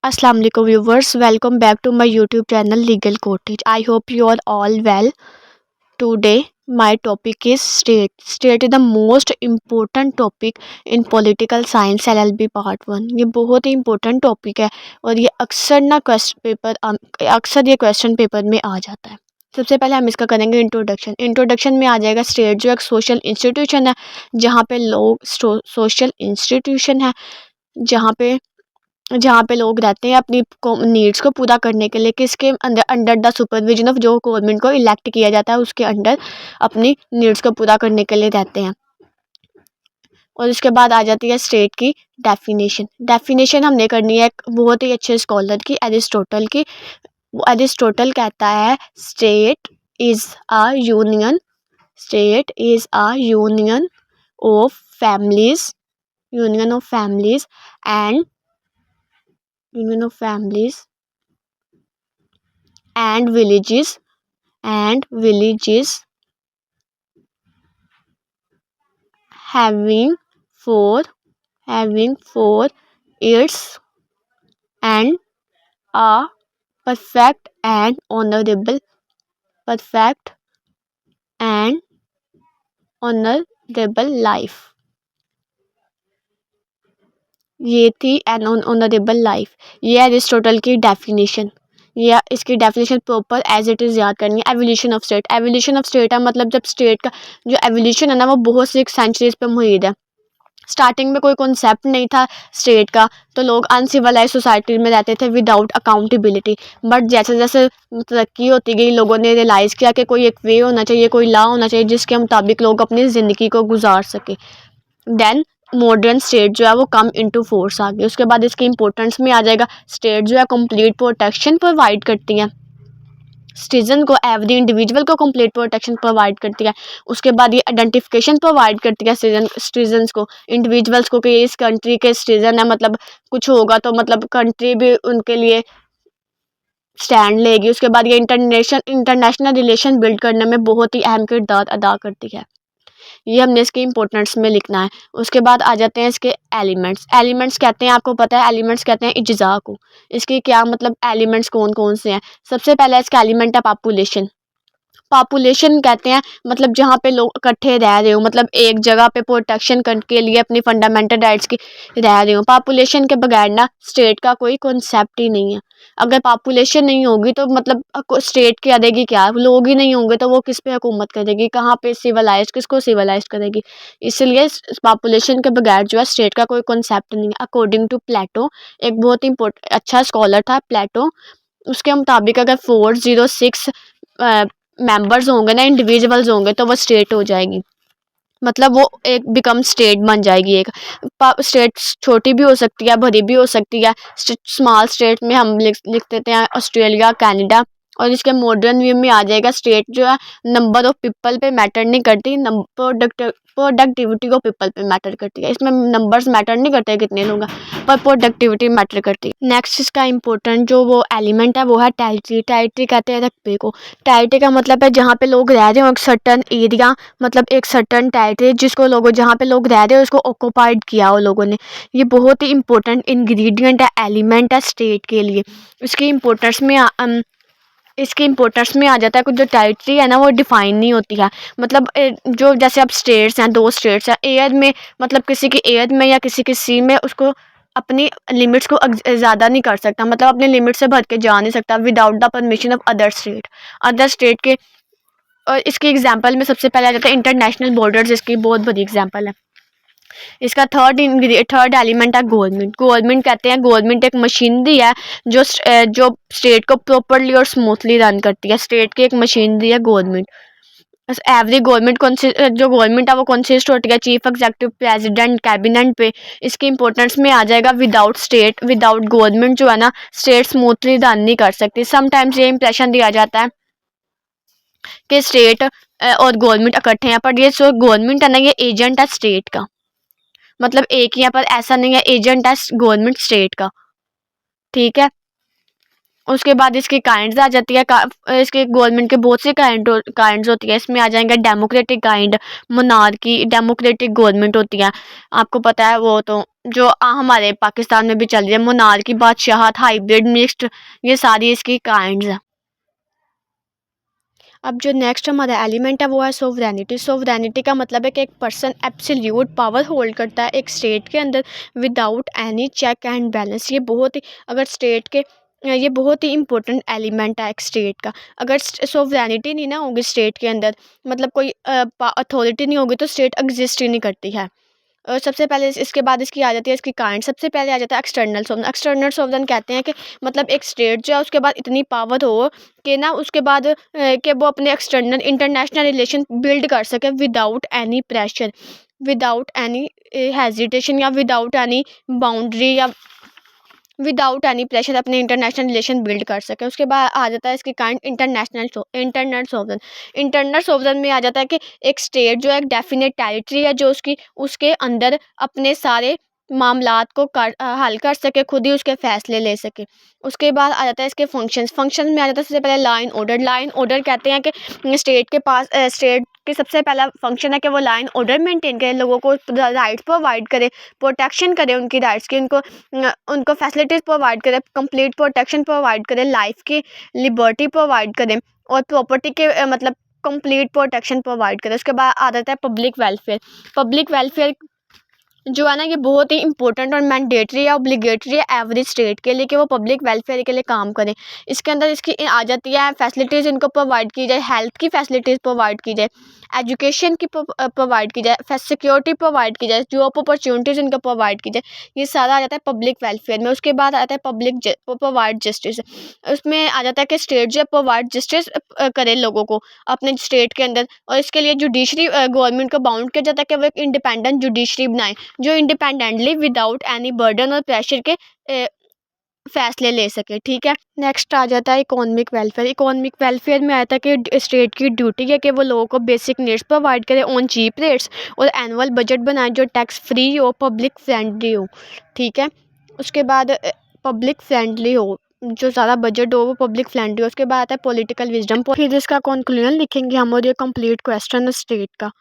Assalamu alaikum viewers, welcome back to my YouTube channel Legal Cottage. I hope you are all well. Today my topic is state. State is the most important topic in political science LLB part 1. ये बहुत ही important topic है और ये अक्सर ये question paper में आ जाता है। सबसे पहले हम इसका करेंगे इंट्रोडक्शन में आ जाएगा स्टेट जो एक सोशल इंस्टीट्यूशन है, जहाँ पे लोग सोशल इंस्टीट्यूशन है जहाँ पे लोग रहते हैं अपनी नीड्स को पूरा करने के लिए, किसके अंदर अंडर द सुपरविजन ऑफ जो गवर्नमेंट को इलेक्ट किया जाता है उसके अंडर अपनी नीड्स को पूरा करने के लिए रहते हैं। और इसके बाद आ जाती है स्टेट की डेफिनेशन हमने करनी है एक बहुत ही अच्छे स्कॉलर की, एरिस्टोटल की। एरिस्टोटल कहता है state is a union of families and villages having for its and a perfect and honorable life। ये थी एन ऑनरेबल लाइफ। ये एरिस्टोटल की डेफिनेशन, या इसकी definition proper as it is याद करनी है। एवोल्यूशन ऑफ स्टेट है मतलब जब स्टेट का जो एवोल्यूशन है ना वो बहुत सी सेंचुरीज पे मुहित है। स्टार्टिंग में कोई कॉन्सेप्ट नहीं था स्टेट का, तो लोग अनसिविलाइज सोसाइटी में रहते थे विदाउट अकाउंटेबिलिटी। बट जैसे जैसे तरक्की होती गई लोगों ने रियलाइज़ किया कि कोई एक वे होना चाहिए, कोई लॉ होना चाहिए जिसके मुताबिक लोग अपनी ज़िंदगी को गुजार सके। देन मॉडर्न स्टेट जो है वो कम इनटू फोर्स आ गई। उसके बाद इसकी इंपॉर्टेंस में आ जाएगा स्टेट जो है कंप्लीट प्रोटेक्शन प्रोवाइड करती है सिटीजन को, एवरी इंडिविजुअल को कंप्लीट प्रोटेक्शन प्रोवाइड करती है। उसके बाद ये आइडेंटिफिकेशन प्रोवाइड करती है सिटीजन्स को, इंडिविजुअल्स को, कि इस कंट्री के सिटीजन है, मतलब कुछ होगा तो मतलब कंट्री भी उनके लिए स्टैंड लेगी। उसके बाद ये इंटरनेशनल रिलेशन बिल्ड करने में बहुत ही अहम किरदार अदा करती है। ये हमने इसके इंपॉर्टेंस में लिखना है। उसके बाद आ जाते हैं इसके एलिमेंट्स कहते हैं, आपको पता है एलिमेंट्स कहते हैं इज्जा को। इसके क्या मतलब एलिमेंट्स कौन कौन से हैं? सबसे पहला इसका एलिमेंट है पॉपुलेशन कहते हैं मतलब जहाँ पे लोग इकट्ठे रह रहे हो, मतलब एक जगह पे प्रोटेक्शन के लिए अपनी फंडामेंटल राइट्स की रह रहे हो। पॉपुलेशन के बगैर ना स्टेट का कोई कॉन्सेप्ट ही नहीं है। अगर पॉपुलेशन नहीं होगी तो मतलब स्टेट करेगी क्या? लोग ही नहीं होंगे तो वो किस पे हुकूमत करेगी, कहाँ पे किसको सिविलाइज करेगी? इसलिए पॉपुलेशन के बगैर जो है स्टेट का कोई कॉन्सेप्ट नहीं है। अकॉर्डिंग टू प्लेटो, एक बहुत ही अच्छा स्कॉलर था प्लेटो, उसके मुताबिक अगर 406 मेंबर्स होंगे ना, इंडिविजुअल्स होंगे, तो वो स्टेट हो जाएगी। मतलब वो एक बिकम स्टेट बन जाएगी। एक स्टेट छोटी भी हो सकती है, बड़ी भी हो सकती है। स्मॉल स्टेट में हम लिख देते हैं ऑस्ट्रेलिया, कनाडा। और इसके मॉडर्न व्यू में आ जाएगा स्टेट जो है नंबर ऑफ पीपल पे मैटर नहीं करती, प्रोडक्टिविटी ऑफ पीपल पे मैटर करती है। इसमें नंबर्स मैटर नहीं करते कितने लोग हैं, पर प्रोडक्टिविटी मैटर करती है। नेक्स्ट इसका इंपॉर्टेंट जो वो एलिमेंट है वो है टेरिटरी कहते हैं रकबे को। टेरिटरी का मतलब है जहाँ पे लोग रह रहे हो, एक सर्टन एरिया, मतलब एक सर्टन टेरिटरी जिसको लोगों जहाँ पे लोग रह रहे हो उसको ऑक्यूपाइड किया हो लोगों ने। ये बहुत ही इंपॉर्टेंट इंग्रेडिएंट है, एलिमेंट है स्टेट के लिए। इसकी इंपॉर्टेंस में आ जाता है कुछ जो टेरिटरी है ना वो डिफाइन नहीं होती है। मतलब जो जैसे अब स्टेट्स हैं, 2 स्टेट्स हैं, एयर में मतलब किसी की एयर में या किसी की सी में उसको अपनी लिमिट्स को ज़्यादा नहीं कर सकता, मतलब अपने लिमिट से भर के जा नहीं सकता without the permission of other state के। और इसकी एग्जांपल में सबसे पहले आ जाता है इंटरनेशनल बॉर्डर्स, इसकी बहुत बड़ी एग्जांपल है। इसका थर्ड एलिमेंट है गवर्नमेंट कहते हैं गवर्नमेंट एक मशीनरी है जो स्टेट को प्रॉपरली और स्मूथली रन करती है। स्टेट की एक मशीनरी है गवर्नमेंट। एवरी जो गवर्नमेंट है वो कंसिस्ट होती है चीफ एग्जीक्यूटिव, प्रेसिडेंट, कैबिनेट पे। इसकी इंपॉर्टेंस में आ जाएगा विदाउट गवर्नमेंट जो है ना स्टेट स्मूथली रन नहीं कर सकती। समटाइम्स ये इंप्रेशन दिया जाता है कि स्टेट और गवर्नमेंट इकट्ठे हैं, पर ये जो गवर्नमेंट है ना ये एजेंट है स्टेट का। मतलब एक यहाँ पर ऐसा नहीं है, एजेंट है गवर्नमेंट स्टेट का, ठीक है। उसके बाद इसकी काइंड्स आ जाती है। इसके गवर्नमेंट के बहुत से काइंड्स होती है। इसमें आ जाएंगे democratic kind, monarchy, democratic government होती है, आपको पता है वो तो, जो हमारे पाकिस्तान में भी चल रही है। मोनार्की, बादशाहत, हाइब्रिड, मिक्स्ड, ये सारी इसकी काइंड्स हैं। अब जो नेक्स्ट हमारा एलिमेंट है वो है सोवरेनिटी। सोवरेनिटी का मतलब है कि एक पर्सन एब्सोल्यूट पावर होल्ड करता है एक स्टेट के अंदर without any check and balance. ये बहुत ही, अगर स्टेट के, ये बहुत ही इंपॉर्टेंट एलिमेंट है एक स्टेट का। अगर सोवरेनिटी नहीं ना होगी स्टेट के अंदर, मतलब कोई अथॉरिटी नहीं होगी, तो स्टेट एग्जिस्ट ही नहीं करती है। और सबसे पहले इसके बाद इसकी आ जाती है इसकी काइंड। सबसे पहले आ जाता है एक्सटर्नल सोवरेन। एक्सटर्नल सोवरेन कहते हैं कि मतलब एक स्टेट जो है उसके बाद इतनी पावर हो कि ना उसके बाद कि वो अपने एक्सटर्नल इंटरनेशनल रिलेशन बिल्ड कर सके without any pressure, without any hesitation, या विदाउट एनी बाउंड्री, या विदाउट एनी प्रेशर अपने इंटरनेशनल रिलेशन बिल्ड कर सके। उसके बाद आ जाता है इसकी kind internal sovereign. Internal sovereign में आ जाता है कि एक स्टेट जो है एक डेफिनेट टेरिटरी है, जो उसके अंदर अपने सारे मामलात को हल कर सके, खुद ही उसके फैसले ले सके। उसके बाद आ जाता है इसके फंक्शंस में आ जाता है सबसे पहले लाइन ऑर्डर। लाइन ऑर्डर कहते हैं कि स्टेट के पास स्टेट के सबसे पहला फंक्शन है कि वो लाइन ऑर्डर मेंटेन करे, लोगों को राइट्स प्रोवाइड करे, प्रोटेक्शन करे उनकी राइट्स की, उनको फैसिलिटीज़ प्रोवाइड करे, कंप्लीट प्रोटेक्शन प्रोवाइड करे, लाइफ की लिबर्टी प्रोवाइड करे, और प्रॉपर्टी के मतलब कंप्लीट प्रोटेक्शन प्रोवाइड करे। उसके बाद आ जाता है पब्लिक वेलफेयर। पब्लिक वेलफेयर जो है ना, ये बहुत ही इंपॉर्टेंट और मैंडेटरी है, ऑब्लिगेटरी है एवरी स्टेट के लिए कि वो पब्लिक वेलफेयर के लिए काम करें। इसके अंदर इसकी आ जाती है फैसिलिटीज़ इनको प्रोवाइड की जाए, हेल्थ की फैसिलिटीज़ प्रोवाइड की जाए, एजुकेशन की प्रोवाइड की जाए, सिक्योरिटी प्रोवाइड की जाए, जॉब अपॉर्चुनिटीज़ इनको प्रोवाइड की जाए। ये सारा आ जाता है पब्लिक वेलफेयर में। उसके बाद आता है पब्लिक प्रोवाइड जस्टिस। उसमें आ जाता है कि स्टेट जो है प्रोवाइड जस्टिस करे लोगों को अपने स्टेट के अंदर, और इसके लिए जुडिशरी गवर्नमेंट को बाउंड किया जाता है कि वो एक इंडिपेंडेंट जुडिशरी बनाए, जो इंडिपेंडेंटली विदाउट एनी बर्डन और प्रेशर के फैसले ले सके। ठीक है, नेक्स्ट आ जाता है इकोनॉमिक वेलफेयर। इकोनॉमिक वेलफेयर में आता है कि स्टेट की ड्यूटी है कि वो लोगों को बेसिक नीड्स प्रोवाइड करे ऑन चीप रेट्स, और एनुअल बजट बनाए जो टैक्स फ्री हो, पब्लिक फ्रेंडली हो। ठीक है, उसके बाद पब्लिक फ्रेंडली हो, जो ज़्यादा बजट हो वो पब्लिक फ्रेंडली हो। उसके बाद आता है पॉलिटिकल विजडम। फिर इसका कंक्लूजन लिखेंगे हम, और ये कंप्लीट क्वेश्चन स्टेट का।